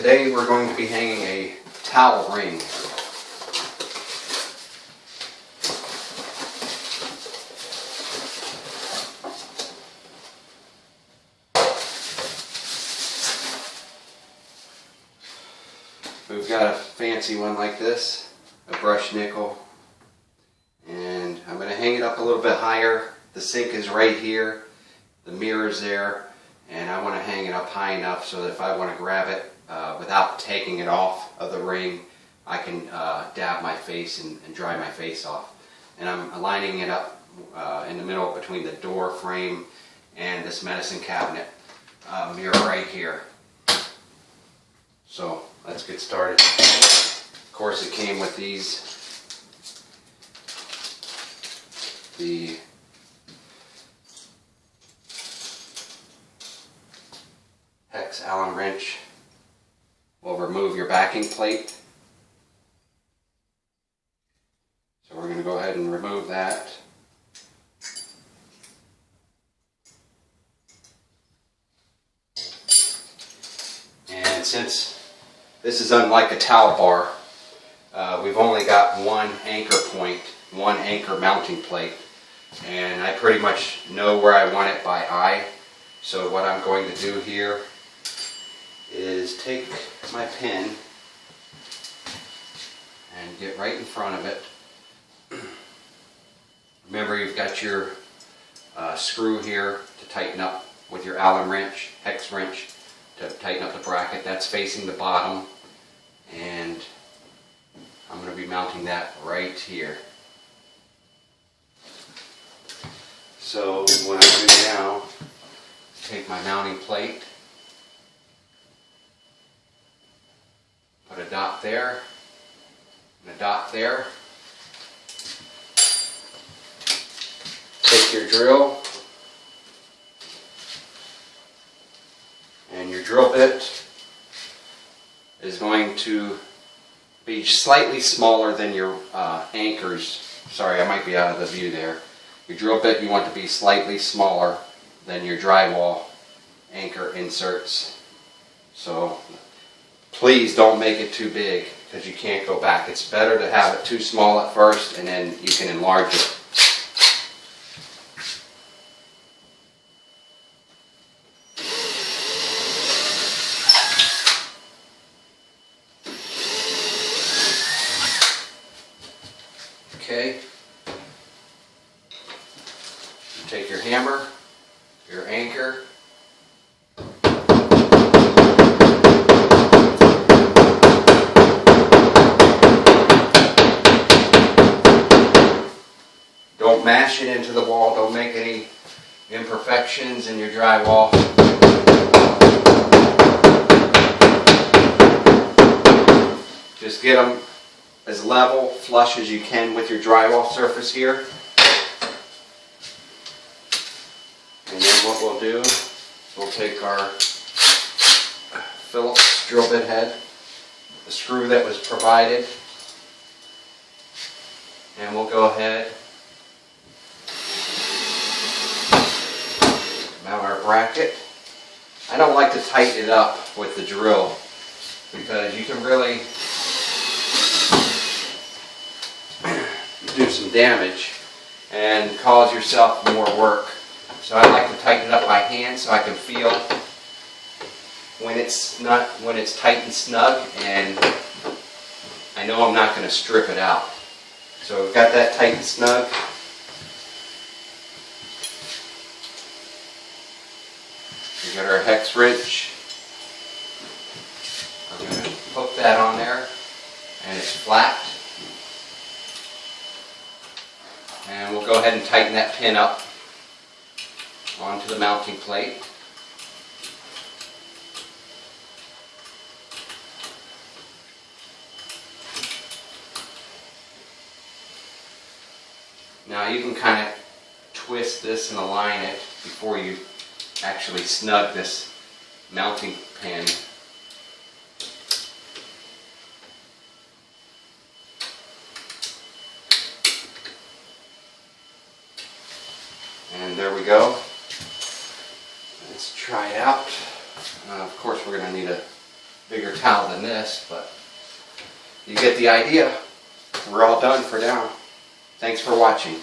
today we're going to be hanging a towel ring. We've got a fancy one like this, a brushed nickel, and I'm going to hang it up a little bit higher. The sink is right here, the mirror's there, and I want to hang it up high enough so that if I want to grab it without taking it off of the ring, I can dab my face and dry my face off. And I'm aligning it up in the middle between the door frame and this medicine cabinet mirror right here. So let's get started. Of course, it came with the hex Allen wrench will remove your backing plate. So we're going to go ahead and remove that. And since this is unlike a towel bar, we've only got one anchor point, one anchor mounting plate, and I pretty much know where I want it by eye. So what I'm going to do here is take my pin and get right in front of it. Remember, you've got your screw here to tighten up with your Allen wrench, hex wrench, to tighten up the bracket. That's facing the bottom, and I'm going to be mounting that right here. So what I do now is take my mounting plate, put a dot there, and a dot there. Take your drill and your drill bit is going to be slightly smaller than your anchors. Sorry, I might be out of the view there. Your drill bit, you want to be slightly smaller than your drywall anchor inserts. So please don't make it too big, because you can't go back. It's better to have it too small at first, and then you can enlarge it. Okay. You take your hammer, your anchor, don't mash it into the wall, don't make any imperfections in your drywall. Just get them as level, flush as you can with your drywall surface here. And then what we'll do is we'll take our Phillips drill bit head, the screw that was provided, and we'll go ahead, mount our bracket. I don't like to tighten it up with the drill, because you can really do some damage and cause yourself more work. So I like to tighten it up by hand so I can feel when it's tight and snug, and I know I'm not going to strip it out. So we've got that tight and snug. We got our hex wrench. We're going to hook that on there, and it's flat. And we'll go ahead and tighten that pin up onto the mounting plate. Now you can kind of twist this and align it before you actually snug this mounting pin. And there we go. Let's try it out. Of course we're going to need a bigger towel than this, but you get the idea. We're all done for now. Thanks for watching.